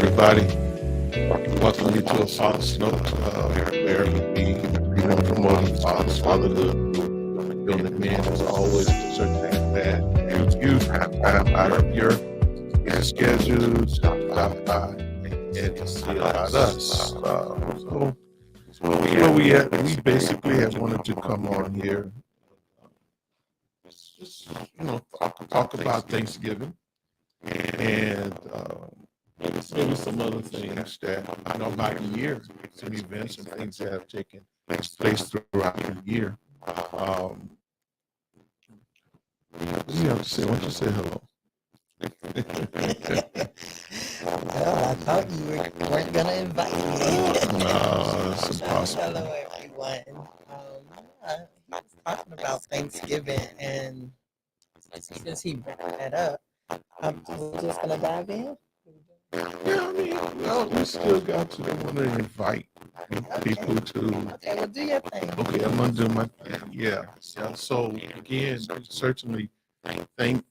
everybody. Welcome you to a Father's Note, where we want to promote fatherhood, building men as always to certain things that you have out of your schedules, and to see about us. So where we at? We basically have wanted to come on here, just talk about Thanksgiving and maybe some other things that about the year, some events and things that have taken place throughout the year. What do you have to say? Why don't you say hello? Well, I thought you weren't going to invite me. No, it's impossible. Hello, everyone. Yeah, he was talking about Thanksgiving, and since he brought that up, we're just going to dive in. Yeah, I mean, well, we still got to want to invite people to. Okay, well, do your thing. Okay, I'm gonna do my thing. Yeah. So again, we certainly thank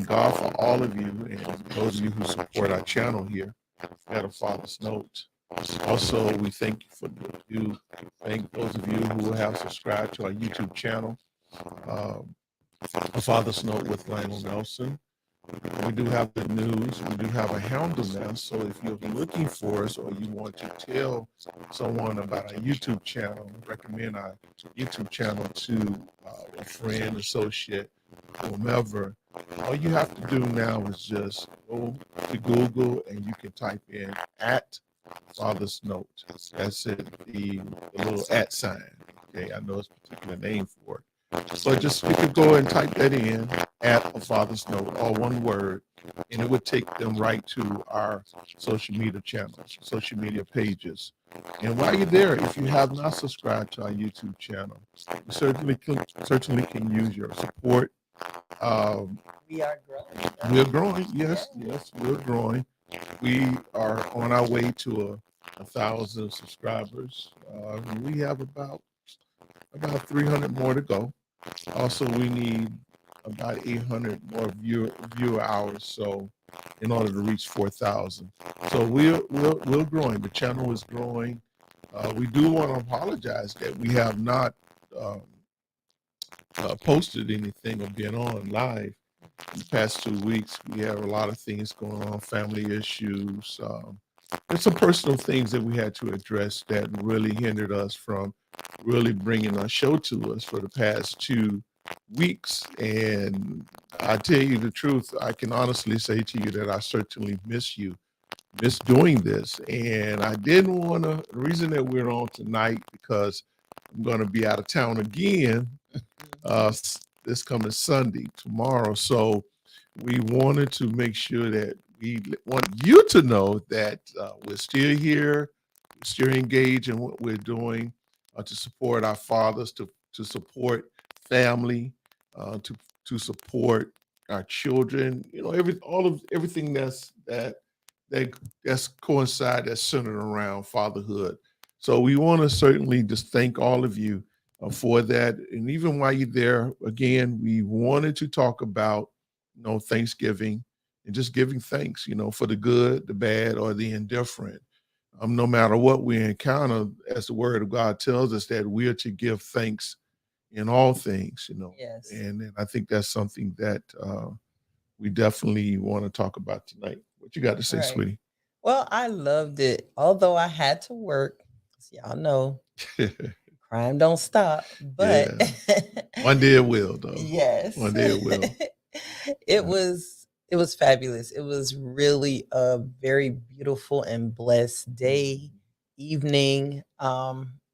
God for all of you and those of you who support our channel here at A Father's Note. Also, we thank you for you. Thank those of you who have subscribed to our YouTube channel, A Father's Note with Lionel Nelson. We do have the news. We do have a handle now. So if you're looking for us or you want to tell someone about our YouTube channel, recommend our YouTube channel to a friend, associate, whomever, all you have to do now is just go to Google and you can type in at Father's Note. That's it, the little at sign. Okay, I know it's a particular name for it. So just you could go and type that in at A Father's Note, all one word, and it would take them right to our social media channels, social media pages. And while you're there, if you have not subscribed to our YouTube channel, we certainly can use your support. We are growing. We're growing. Yes, we're growing. We are on our way to 1,000 subscribers. We have about 300 more to go. Also, we need about 800 more viewer hours, so in order to reach 4,000. So we're growing. The channel is growing. We do want to apologize that we have not posted anything or been on live in the past 2 weeks. We have a lot of things going on, family issues. There's some personal things that we had to address that really hindered us from really bringing our show to us for the past 2 weeks. And I tell you the truth, I can honestly say to you that I certainly miss doing this. And I didn't want to, the reason that we're on tonight, because I'm going to be out of town again this coming Sunday, tomorrow. So we wanted to make sure that we want you to know that we're still here, we're still engaged in what we're doing to support our fathers, to support family, to support our children. Everything that's coincide, that's centered around fatherhood. So we want to certainly just thank all of you for that. And even while you're there, again, we wanted to talk about Thanksgiving and just giving thanks, for the good, the bad, or the indifferent. No matter what we encounter, as the word of God tells us, that we are to give thanks in all things, Yes. And I think that's something that we definitely want to talk about tonight. What you got to say, Right. sweetie? Well, I loved it. Although I had to work, y'all know crime don't stop. But one day it will, though. Yes, One day it will. it was fabulous. It was really a very beautiful and blessed day, evening.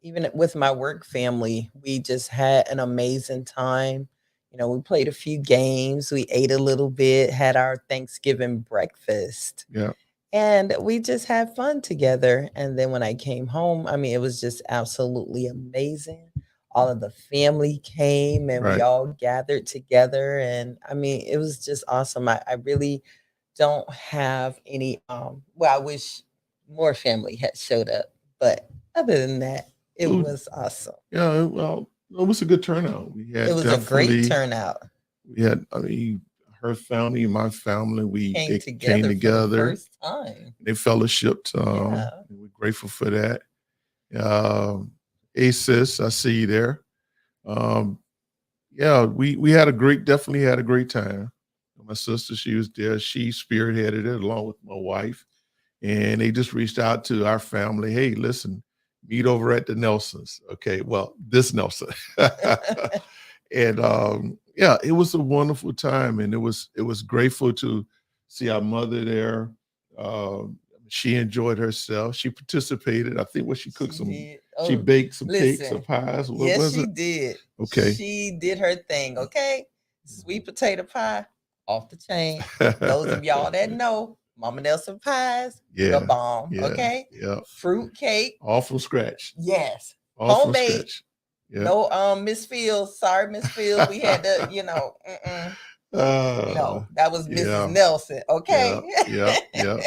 Even with my work family, we just had an amazing time. We played a few games, we ate a little bit, had our Thanksgiving breakfast. Yeah. And we just had fun together. And then when I came home, I mean, it was just absolutely amazing. All of the family came and we all gathered together. And I mean, it was just awesome. I really don't have any, well, I wish more family had showed up. But other than that, it was awesome. Yeah, well, it was a good turnout. It was a great turnout. We had, I mean, her family, my family, Came they came together for the together. first time. They fellowshipped. Yeah. And we're grateful for that. Hey sis, I see you there. Um, yeah, we had a definitely had a great time. My sister, she was there. She spearheaded it along with my wife, and they just reached out to our family. Hey, listen, meet over at the Nelsons. Okay, well, this Nelson, and yeah, it was a wonderful time, and it was grateful to see our mother there. She enjoyed herself. She participated. I think what she cooked She some, did. she Oh, baked some cakes or listen. pies. What Yes, was she it? did. Okay. She did her thing, okay? Sweet potato pie, off the chain. Those of y'all that know, Mama Nelson pies, the Yeah, bomb, yeah, okay? yeah. Fruit cake, All from scratch. yes. All from Homemade. scratch. Yeah. No, Miss Fields. Sorry, Miss Fields. We had to, no, that was Mrs. Yeah, Nelson, yeah, okay? yeah, yeah.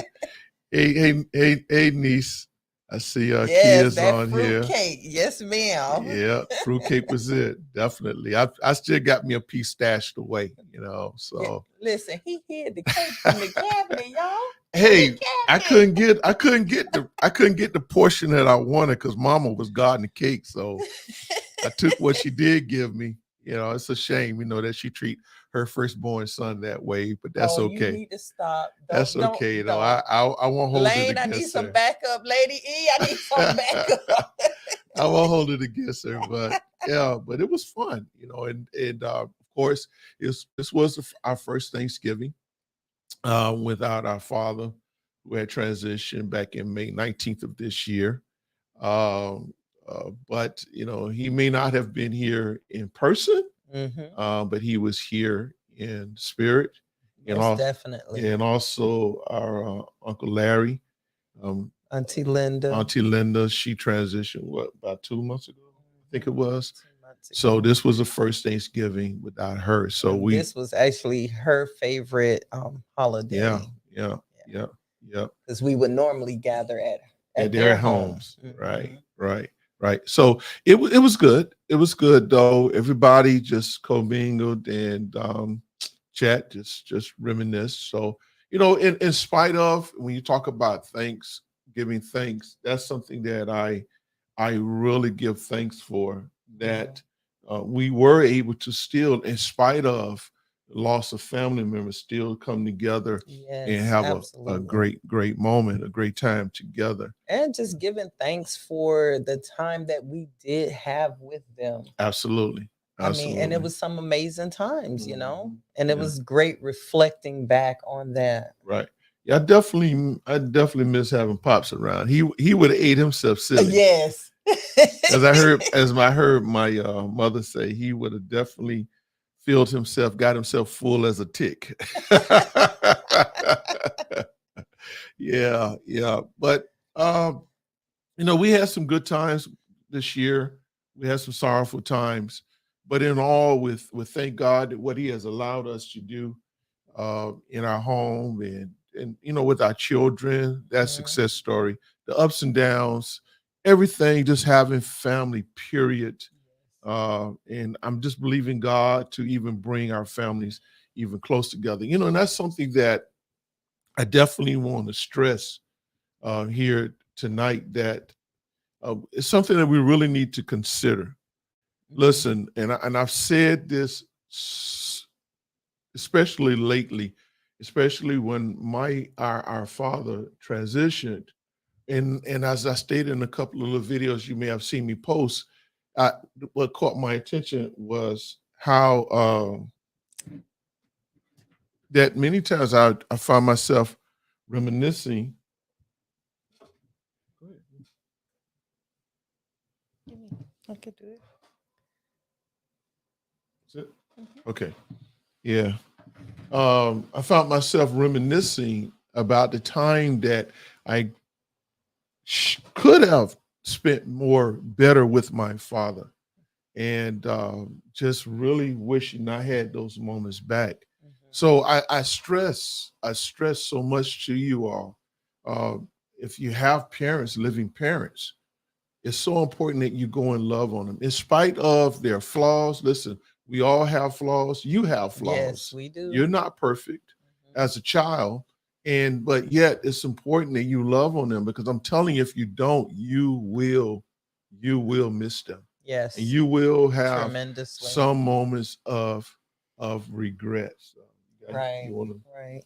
Hey, niece. I see Yes, kids that on fruit here. cake. Yes, ma'am. Yeah, fruitcake was it. Definitely. I still got me a piece stashed away, Yeah, so listen, he hid the cake in the cabinet, y'all. In hey, the I cabinet. couldn't get the portion that I wanted because mama was guarding the cake. So I took what she did give me. It's a shame, that she treat her firstborn son that way, but that's Oh, you okay. need to stop. That's Don't, okay. don't. I won't hold it Lane, I need against some her. backup. Lady E, I need some backup. I won't hold it against her, but yeah, but it was fun, and of course, this was our first Thanksgiving without our father, who had transitioned back in May 19th of this year. Um, but he may not have been here in person, Hmm. but he was here in spirit, and Most all, definitely. and also our Uncle Larry, um, Auntie Linda. Auntie Linda. She transitioned about 2 months ago, I think it was. 2 months So ago. this was the first Thanksgiving without her. So And this was actually her favorite yeah, holiday. yeah, yeah, yeah. Because we would normally gather At at their their home. homes. Right, Hmm. right, right. So it was good. It was good though. Everybody just commingled and chat, just reminisce. So in spite of when you talk about thanks, giving thanks, that's something that I really give thanks for Mhm. that we were able to still, in spite of loss of family members, still come together and Yes, have a absolutely. great moment, a great time together. And just giving thanks for the time that we did have with them. Absolutely. I mean, and it Absolutely. was some amazing times, Mhm. and it Yeah. was great reflecting back on that. Right. Yeah, I definitely miss having pops around. He would have ate himself silly. Yes. As I heard my mother say, he would have definitely filled himself, got himself full as a tick. Yeah, yeah. But um, we had some good times this year. We had some sorrowful times, but in all, with thank God that what He has allowed us to do in our home and with our children, that Mhm. success story, the ups and downs, everything, just having family. Period. And I'm just believing God to even bring our families even close together. And that's something that I definitely want to stress here tonight. That it's something that we really need to consider. Mhm. Listen, and I've said this especially lately, especially when our father transitioned, and as I stated in a couple of the videos you may have seen me post, I, what caught my attention was how that many times I find myself reminiscing. I could do it. Is it? Okay, yeah. I found myself reminiscing about the time that I could have spent more better with my father, and just really wishing I had those moments back. Mhm. So I stress so much to you all. Uh, if you have parents, living parents, it's so important that you go and love on them in spite of their flaws. Listen, We all have flaws. You have Yes, flaws. we do. You're not perfect Mhm. as a child. And but yet it's important that you love on them, because I'm telling you, if you don't, you will miss them. And Yes, you will have tremendously. some moments of regret. So Right, you want to. right.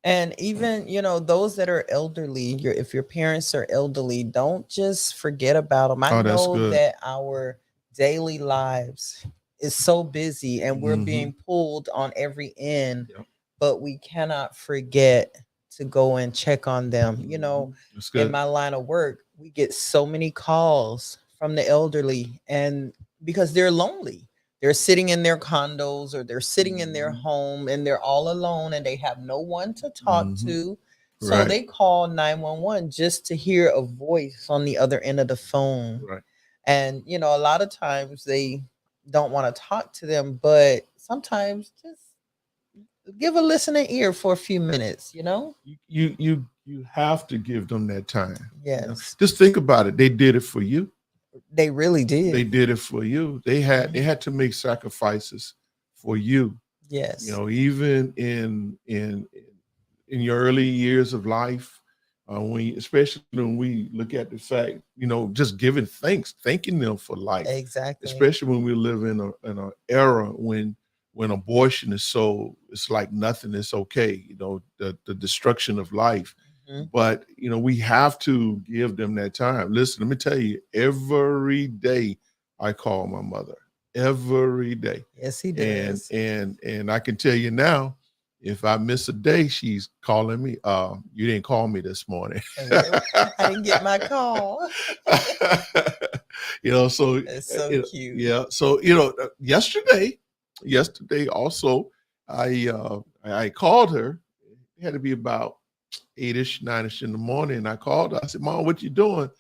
And even, those that are elderly, if your parents are elderly, don't just forget about them. I Oh, that's know good. that our daily lives is so busy and we're Mm-hmm. being pulled on every end, Yep. but we cannot forget to go and check on them. Mm-hmm. That's In good. my line of work, we get so many calls from the elderly, and because they're lonely, they're sitting in their condos or they're sitting in their Mm-hmm. home and they're all alone and they have no one to talk Mm-hmm. to. So Right. they call 911 just to hear a voice on the other end of the phone. Right. And, a lot of times they don't want to talk to them, but sometimes just give a listening ear for a few minutes. You have to give them that time. Yes, Just think about it. They did it for you. they really They did. did it for you. They had to make sacrifices for you. Yes, Even in your early years of life, especially when we look at the fact, just giving thanks, thanking them for life, exactly. especially when we live in an era when abortion is so, it's like nothing is okay, the destruction of life. Mhm. But we have to give them that time. Listen, let me tell you, every day I call my mother, every day. Yes, he and does. and and I can tell you now, if I miss a day, she's calling me. You didn't call me this morning. I didn't get my call. So That's so cute. yeah. So yesterday also, I called her. It had to be about 8ish, 9ish in the morning. And I called her. I said, "Mom, what you doing?"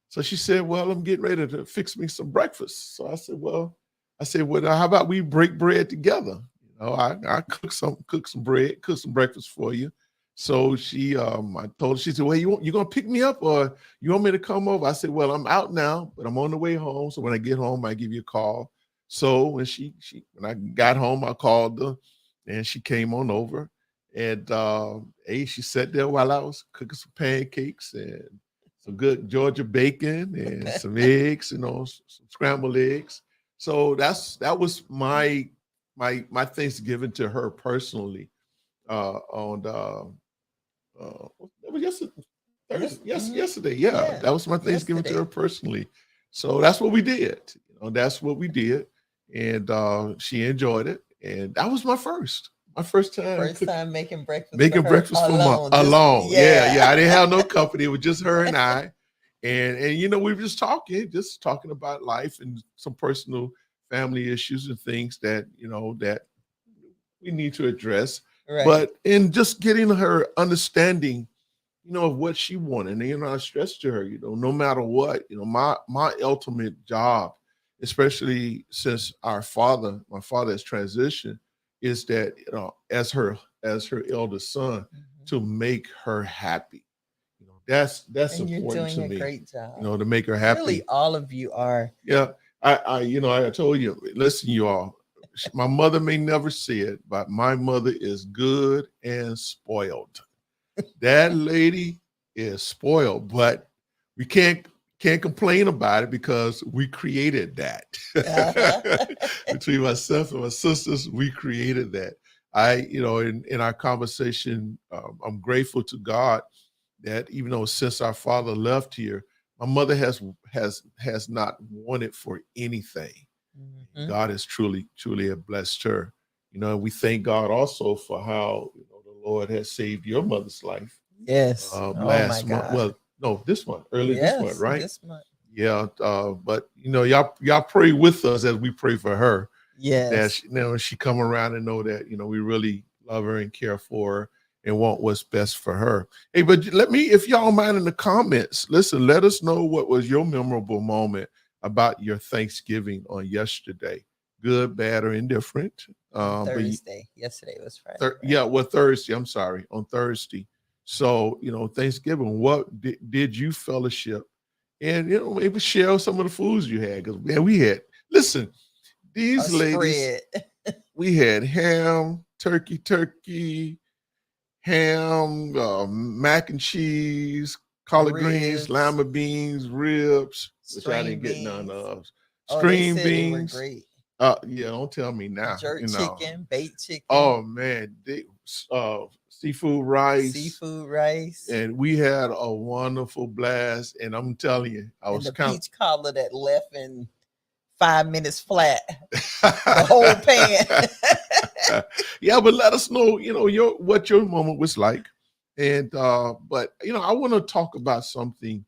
So she said, "Well, I'm getting ready to fix me some breakfast." So I said, how about we break bread together? I cook some bread, cook some breakfast for you. So I told her, she said, "Well, you gonna pick me up, or you want me to come over?" I said, "Well, I'm out now, but I'm on the way home. So when I get home, I give you a call." So when I got home, I called her, and she came on over. And she sat there while I was cooking some pancakes and some good Georgia bacon and some eggs, some scrambled eggs. So that was my Thanksgiving to her personally. On It was yesterday, Thursday, Yes. yesterday. Yeah, Yeah. that was my Thanksgiving to her Yesterday. personally. So that's what we did. That's what we did, and she enjoyed it. And that was my first time First cooking. time making breakfast for Making her breakfast for my alone. Just alone. Yeah, yeah. yeah. I didn't have no company. It was just her and I. And we were just talking about life and some personal family issues and things that we need to address. Right. But in just getting her understanding, of what she wanted. And I stressed to her, no matter what, my ultimate job, especially since my father has transitioned, is that, as her eldest son, Mhm. to make her happy. That's And you're important to doing a me, great job. to make her Really, happy. all of you are. Yeah. I told you, listen, you all, my mother may never see it, but my mother is good and spoiled. That lady is spoiled, but we can't complain about it because we created that. Uh-huh. Between myself and my sisters, we created that. In our conversation, I'm grateful to God that even though since our father left here, my mother has not wanted for anything. Mhm. God has truly, truly have blessed her. And we thank God also for how the Lord has saved your mother's life Yes. Oh my last month. God. Well, no, this month, early this month, Yes. right? This month. Yeah. But y'all pray with us as we pray for her, that Yes. she come around and know that we really love her and care for her and want what's best for her. Hey, but if y'all mind in the comments, listen, let us know what was your memorable moment about your Thanksgiving on yesterday, good, bad, or indifferent. On But Thursday. Yesterday was Friday, yeah, right? well, Thursday. I'm sorry, on Thursday. So Thanksgiving. What did you fellowship, and maybe share some of the foods you had? Because man, we had. Listen, A these ladies, spread. we had ham, turkey, ham, mac and cheese, collard greens, Ribs, lima beans, ribs, which I string didn't get none beans. of. Oh, they String said they were beans. great. Yeah, don't tell me now. Jerk You know. chicken, baked chicken, Oh man, seafood rice, seafood rice, and we had a wonderful blast. And I'm telling you, I and was the kind peach cobbler that left in 5 minutes flat. The whole of pan. yeah, but let us know, what your moment was like. And but I want to talk about something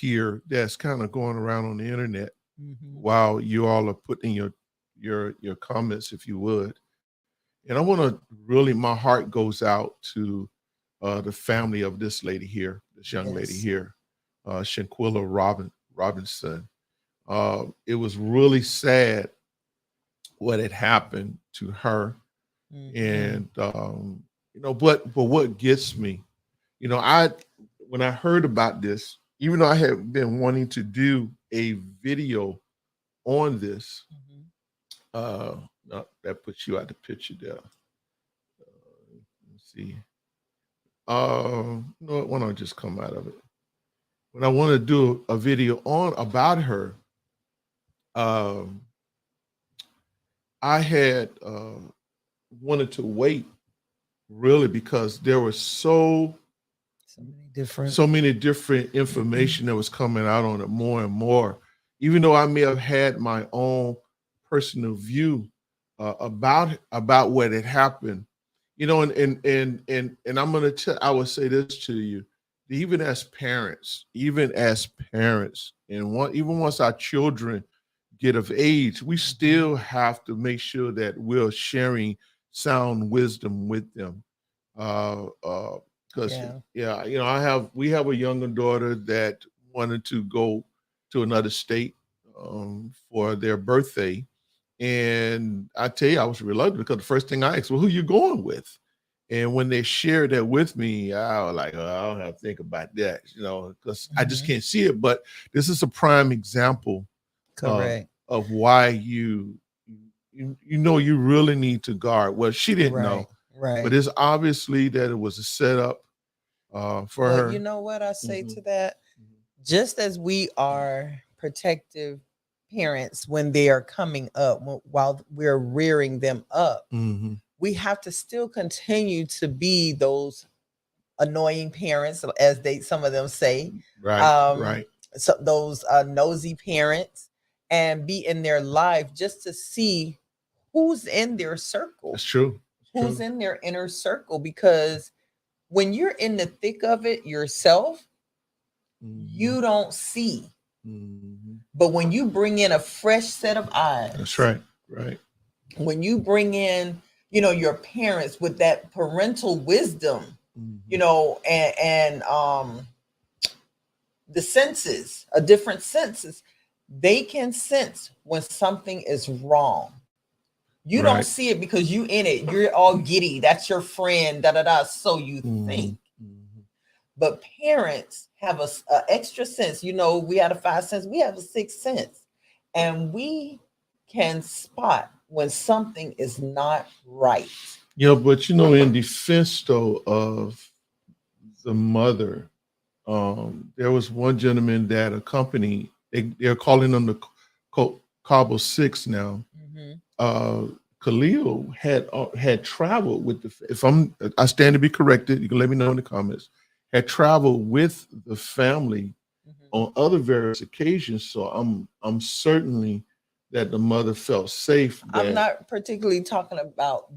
here that's kind of going around on the internet Mhm. while you all are putting your comments, if you would. And I want to really, my heart goes out to the family of this lady here, this young lady Yes. here, Shanquilla Robinson. It was really sad what had happened to her. Mhm. And but what gets me, I when I heard about this, even though I had been wanting to do a video on this, Mhm. uh that puts you out the picture there. Let's see. Why don't I just come out of it? When I want to do a video on about her, um, I had wanted to wait really because there was So many different. so many different information that was coming out on it more and more. Even though I may have had my own personal view about what had happened, and I'm gonna tell. I would say this to you, even as parents, and even once our children get of age, we Mhm. still have to make sure that we're sharing sound wisdom with them. Because Yeah. yeah, we have a younger daughter that wanted to go to another state for their birthday, and I tell you, I was reluctant because the first thing I asked, well, who you going with? And when they shared that with me, I was like, oh, I don't have to think about that, because I just Mhm. can't see it. But this is a prime example of Correct. why you really need to guard. Well, she didn't Right. know, but Right. it's obviously that it was a setup for Well, you her. know what I say Mhm, to that? Just as we are protective parents when they are coming up, while we're rearing them up, mhm. we have to still continue to be those annoying parents, as they some of them say, Right, um, right. so those nosy parents, and be in their life just to see who's in their circle, That's true. It's who's true. in their inner circle, because when you're in the thick of it yourself, Mhm, you don't see. mhm. But when you bring in a fresh set of That's eyes, right. Right. when you bring in, your parents with that parental wisdom, Mhm. and the senses, a different senses, they can sense when something is wrong. You don't Right. see it because you in it. You're all giddy. That's your friend. Da da da. So you think. Mhm, mhm. But parents have a extra sense. We had a five sense. We have a sixth sense, and we can spot when something is not right. Yeah, but in defense though of the mother, there was one gentleman that accompanied. They're calling them the Cabo Six now. Mhm. uh Khalil had traveled with the, if I stand to be corrected, you can let me know in the comments, had traveled with the family Mhm. on other various occasions. So I'm certainly that the mother felt safe I'm that not particularly talking about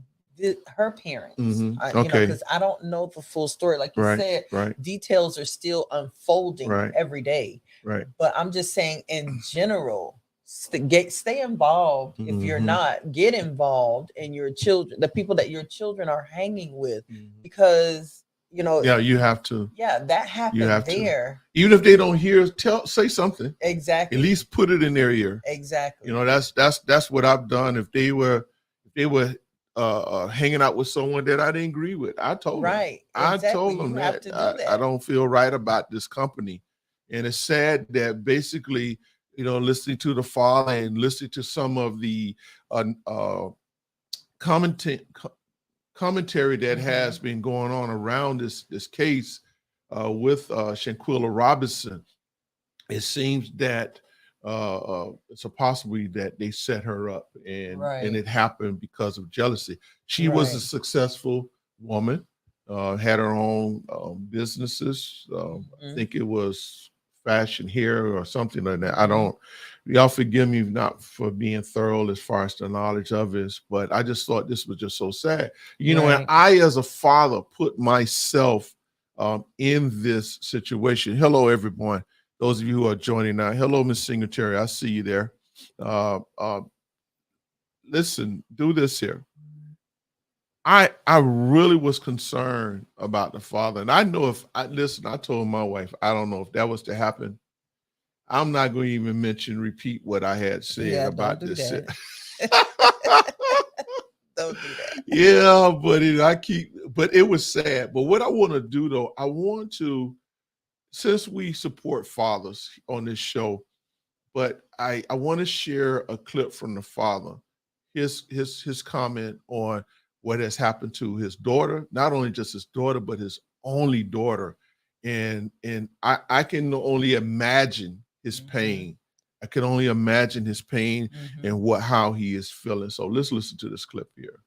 her parents, okay, because I don't know the full story. Like you right, said, right, details are still unfolding right, every day. right. But I'm just saying, in general, stay involved. If you're Hmm. not, get involved in your children, the people that your children are hanging with, Hmm. because Yeah, you have to. yeah, that You happened have to. there. Even if they don't hear, say something. At Exactly. least put it in their ear. Exactly. That's what I've done. If they were hanging out with someone that I didn't agree with, I told them. Right. I Exactly. told them You have that to do I that. don't feel right about this company, and it's sad that basically listening to the father and listening to some of the uh, uh, commenting commentary that has been going on around this case with Shanquilla Robinson, it seems that it's a possibility that they set her up, and Right. it happened because of jealousy. She was a Right. successful woman, had her own businesses. I Mhm. think it was fashion hair or something like that. I Mhm. don't. Y'all forgive me not for being thorough as far as the knowledge of this, but I just thought this was just so sad. And Right. I, as a father, put myself in this situation. Hello, everyone. Those of you who are joining now. Hello, Miss Singletary. I see you there. Uh, uh, Listen, do this here. I really was concerned about the father, and I know if I listen. I told my wife, I don't know if that was to happen. I'm not going to even repeat what I had said Yeah, don't about do this. that. Don't do that. Yeah, but but it was sad. But what I want to do though, I want to, since we support fathers on this show, but I want to share a clip from the father, his comment on what has happened to his daughter, not only just his daughter, but his only daughter. And I can only imagine his Mhm. pain. I can only imagine his pain Mhm. and how he is feeling. So let's listen to this clip here.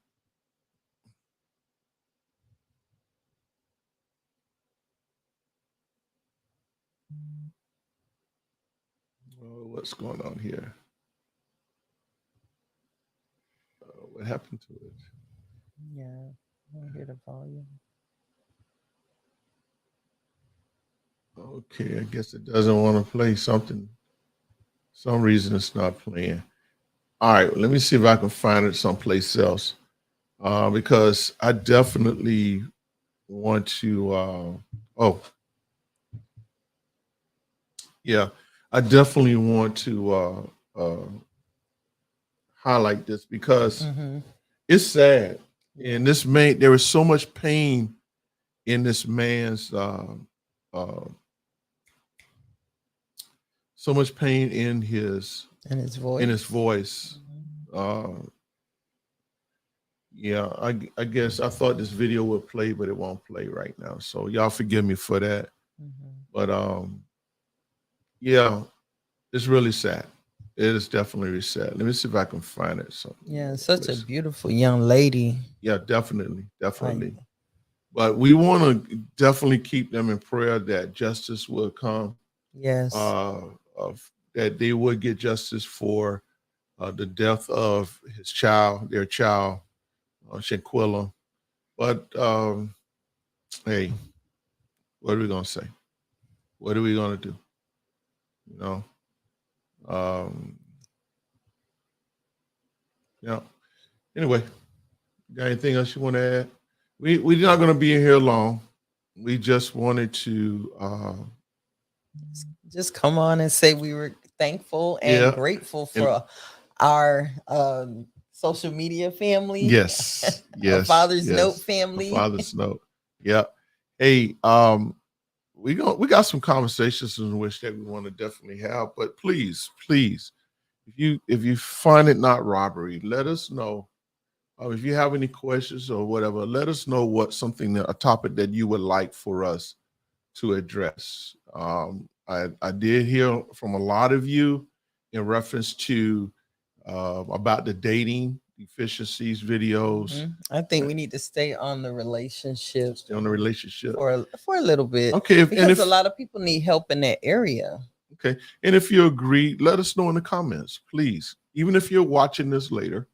Oh, what's going on here? What happened to it? Yeah. I hear the volume. Okay, I guess it doesn't want to play something. Some reason it's not playing. All right, let me see if I can find it someplace else. Because I definitely want to. Oh, yeah, I definitely want to highlight this because Mhm. it's sad, Yeah. and this man. There is so much pain in this man's. Uh, so much pain in And his his voice. voice. Mhm. Uh, yeah, I guess I thought this video would play, but it won't play right now. So y'all forgive me for that. Mhm. But yeah, it's really sad. It is definitely really sad. Let me see if I can find it some Yeah, other such a place. beautiful young lady. Yeah, definitely, Like, definitely. But we want to definitely keep them in prayer that justice will come. yes. Uh, that they would get justice for the death of their child, Shanquilla. But hey, what are we gonna say? What are we gonna do? You know. Um, yeah. Anyway, got anything else you want to add? We're not going to be in here long. We just wanted to, Just come on and say we were thankful and yeah, grateful and for our social media family, yes, a yes, Father's Note yes. A family. father's note. Yeah. Hey, we got some conversations in which that we want to definitely have, but please, please, if you find it not robbery, let us know. If you have any questions or whatever, let us know a topic that you would like for us to address. I did hear from a lot of you in reference to about the dating efficiencies videos, I think we need to stay on the relationship stay on the relationship. for a little bit Okay, because a lot of people need help in that area. okay, and if you agree, let us know in the comments, please. Even if you're watching this later,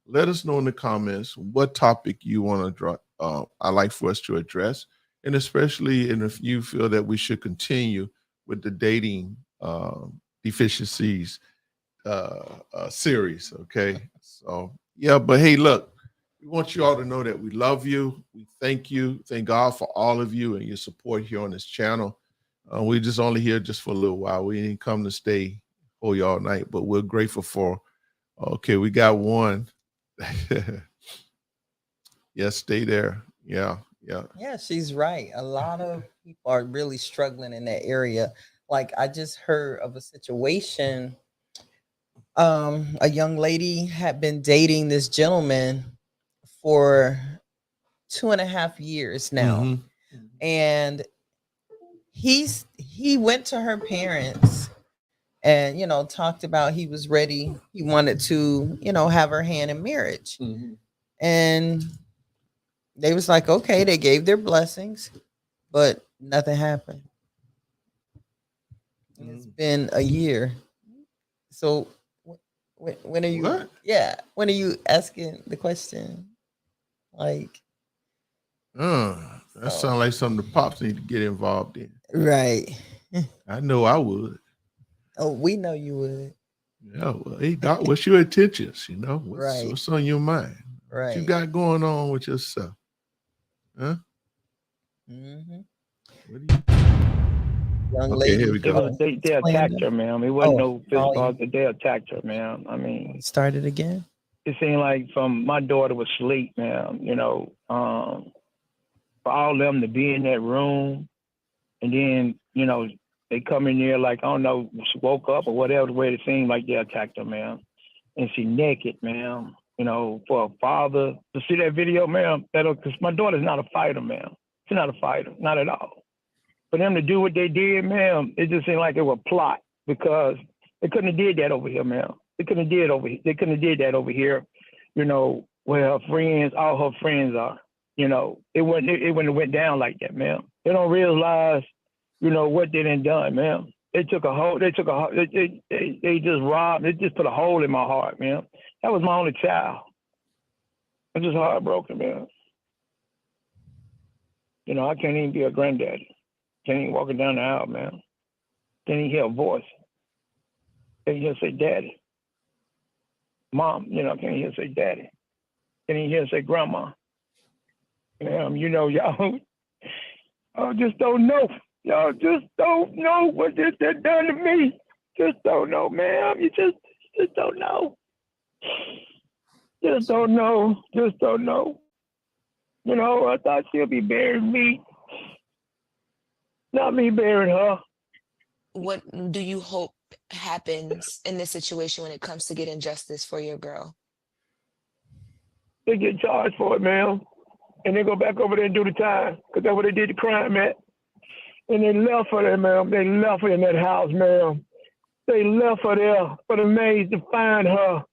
let us know in the comments what topic you want to draw. I like for us to address, and especially and if you feel that we should continue with the dating deficiencies series. Okay, so yeah, but hey, look, we want you all to know that we love you. We thank God for all of you and your support here on this channel. We just only here just for a little while. We didn't come to stay for you all night, but we're grateful for. Okay, we got one. Yes, stay there. Yeah, yeah. Yeah, she's right. A lot of people are really struggling in that area. Like I just heard of a situation. A young lady had been dating this gentleman for 2.5 years now. Mm-hmm. And he went to her parents and talked about he was ready. He wanted to have her hand in marriage. Mm-hmm. And they was like, okay, they gave their blessings, but nothing happened. And it's been a year. So when are you? What? Yeah, when are you asking the question? Like, That sounds like something the pops need to get involved in. right? I know I would. Oh, we know you would. Yeah, well, hey doc, what's your intentions? Right. What's on your mind? What you Right. got going on with yourself? Huh? Mm-hmm. What do you? Young Okay, here lady we It go. was they explained attacked it. her, ma'am. It wasn't Oh, no physical. volume They attacked her, ma'am. I mean, started again. it seemed like from my daughter was asleep, ma'am. For all them to be in that room, and then they come in there like I don't know, she woke up or whatever. The way it seemed like they attacked her, ma'am, and she naked, ma'am. For a father to see that video, ma'am, because my daughter's not a fighter, ma'am. She's not a fighter, not at all. For them to do what they did, ma'am, it just seemed like it was a plot because they couldn't have did that over here, ma'am. They couldn't have did over here. They couldn't have did that over here, where her friends, all her friends are. It wouldn't have went down like that, ma'am. They don't realize, what they done done, ma'am. They took a hole. They just robbed. They just put a hole in my heart, ma'am. That was my only child. I'm just heartbroken, man. I can't even be a granddaddy. Can't even walking down the aisle, man. Can't even hear a voice. Can't even hear say daddy. Mom, can't even hear say daddy. Can't even hear say grandma. Y'all, y'all just don't know. Y'all just don't know what this done to me. Just don't know, ma'am. You just don't know. Just don't know. Just don't know. I thought she'll be burying me, not me burying her. What do you hope happens in this situation when it comes to getting justice for your girl? They get charged for it, ma'am. And they go back over there and do the time, because that's where they did the crime at. And they left her there, ma'am. They left her in that house, ma'am. They left her there for the maids to find her.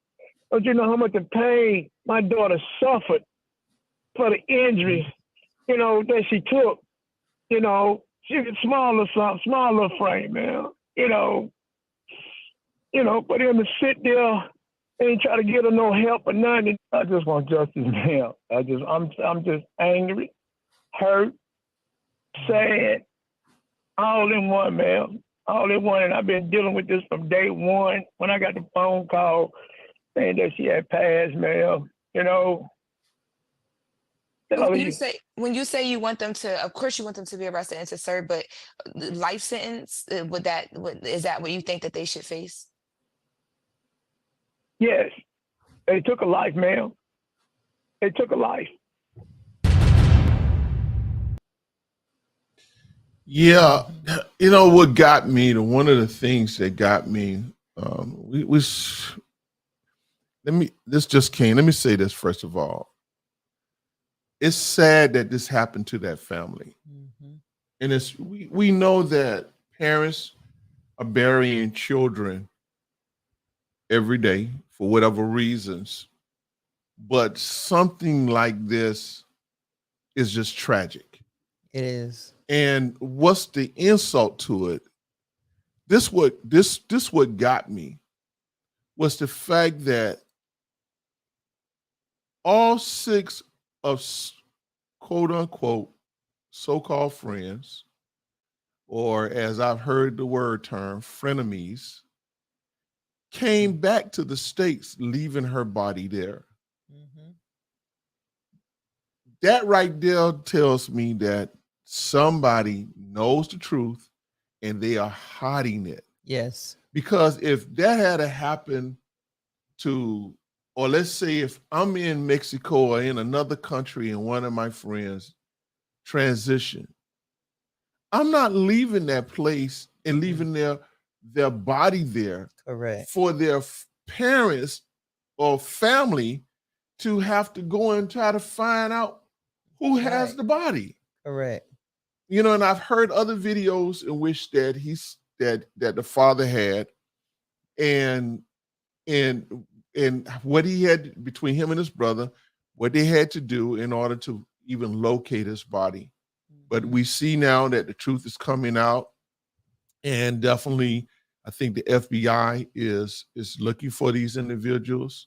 Don't you know how much of pain my daughter suffered for the injuries, that she took? She was smaller frame, man. For them to sit there and try to get her no help or nothing. I just want justice, man. I'm just angry, hurt, sad, all in one, man. All in one. And I've been dealing with this from day one when I got the phone call saying that she had passed, man. When you say you want them to, of course you want them to be arrested and to serve, but life sentence, is that what you think that they should face? Yes. They took a life, ma'am. They took a life. Yeah, what got me to one of the things that got me. We was let me. This just came. Let me say this first of all. It's sad that this happened to that family, and we know that parents are burying children every day for whatever reasons, but something like this is just tragic. It is. And what's the insult to it? This what got me was the fact that all six of quote unquote so-called friends, or as I've heard the word term, frenemies, came back to the States, leaving her body there. Mm-hmm. That right there tells me that somebody knows the truth and they are hiding it. Yes. Because if that had happened to, or let's say if I'm in Mexico or in another country and one of my friends transition, I'm not leaving that place and leaving their body there. Correct. For their parents or family to have to go and try to find out who has Right. the body. Correct. You know, and I've heard other videos in which that that the father had, and and what he had between him and his brother, what they had to do in order to even locate his body. But we see now that the truth is coming out, and definitely, I think the FBI is looking for these individuals.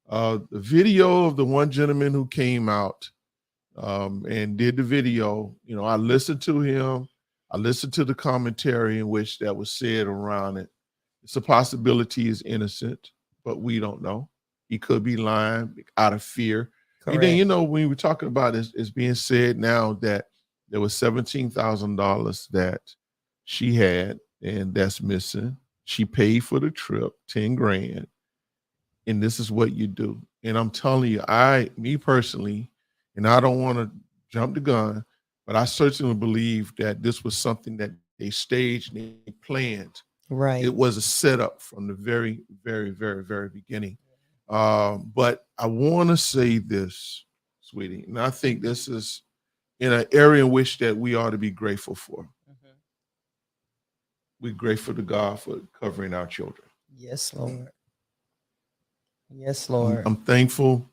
The video of the one gentleman who came out and did the video, you know, I listened to him. I listened to the commentary in which that was said around it. It's a possibility he's innocent, but we don't know. He could be lying out of fear. Correct. And then, you know, when we're talking about it, it's being said now that there was $17,000 that she had, and that's missing. She paid for the trip, 10 grand. And this is what you do. And I'm telling you, me personally, and I don't want to jump the gun, but I certainly believe that this was something that they staged and they planned. Right. It was a setup from the very, very, very, very beginning. But I want to say this, sweetie, and I think this is in an area in which that we ought to be grateful for. We're grateful to God for covering our children. Yes, Lord. Yes, Lord. I'm thankful.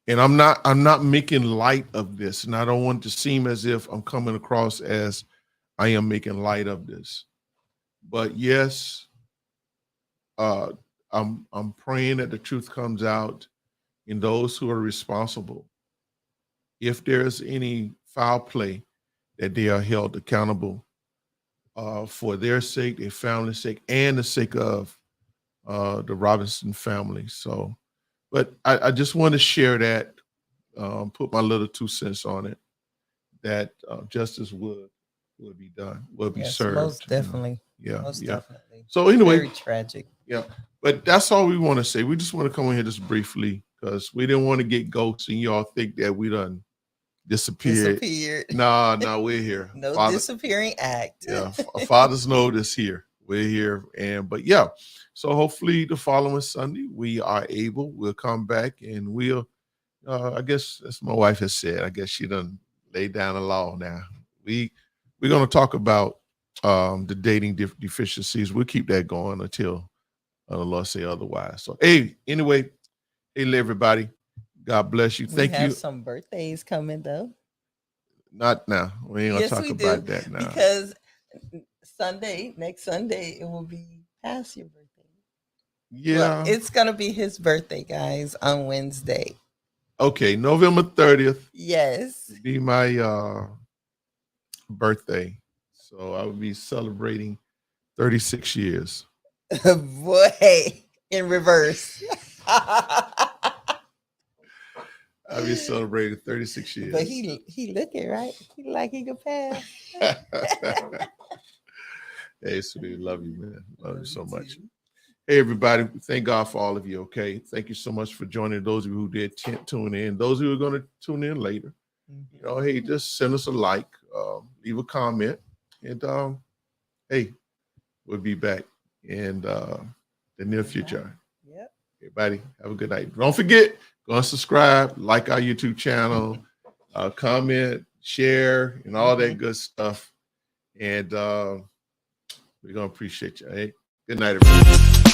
And I'm not making light of this. And I don't want to seem as if I'm coming across as I am making light of this. But yes, I'm praying that the truth comes out in those who are responsible. If there's any foul play, that they are held accountable for their sake, their family's sake, and the sake of the Robinson family. So, but I just want to share that, put my little 2 cents on it, that justice would be done, will be served. Most definitely. You know? Yeah, most yeah. definitely. So anyway, Very tragic. Yeah, but that's all we want to say. We just want to come in here just briefly because we didn't want to get ghosts and y'all think that we done disappeared. No, we're here. No Father, disappearing act. yeah, Father's notice here. We're here, but yeah. So hopefully the following Sunday we'll come back and we'll. I guess as my wife has said, I guess she done laid down the law now. We're gonna talk about the dating deficiencies. We'll keep that going until the Lord say otherwise. So anyway, everybody. God bless you. Thank you. We have some birthdays coming though. Not now. We ain't gonna talk about that now. Because next Sunday, it will be past your birthday. Yeah. Well, it's gonna be his birthday, guys, on Wednesday. Okay, November 30th. Yes. Be my birthday. So I will be celebrating 36 years. Boy, in reverse. I'll be celebrating 36 years. But he looking right. He like he could pass. Hey, sweetie, love you, man. Love you so much. Hey, everybody. Thank God for all of you, okay? Thank you so much for joining. Those of you who did tune in. Those who are going to tune in later. You know, hey, just send us a like, leave a comment, and hey, we'll be back in the near future. Yep. Everybody, have a good night. Don't forget, go and subscribe, like our YouTube channel, comment, share, and all that good stuff. And we're going to appreciate you. Hey, good night, everybody.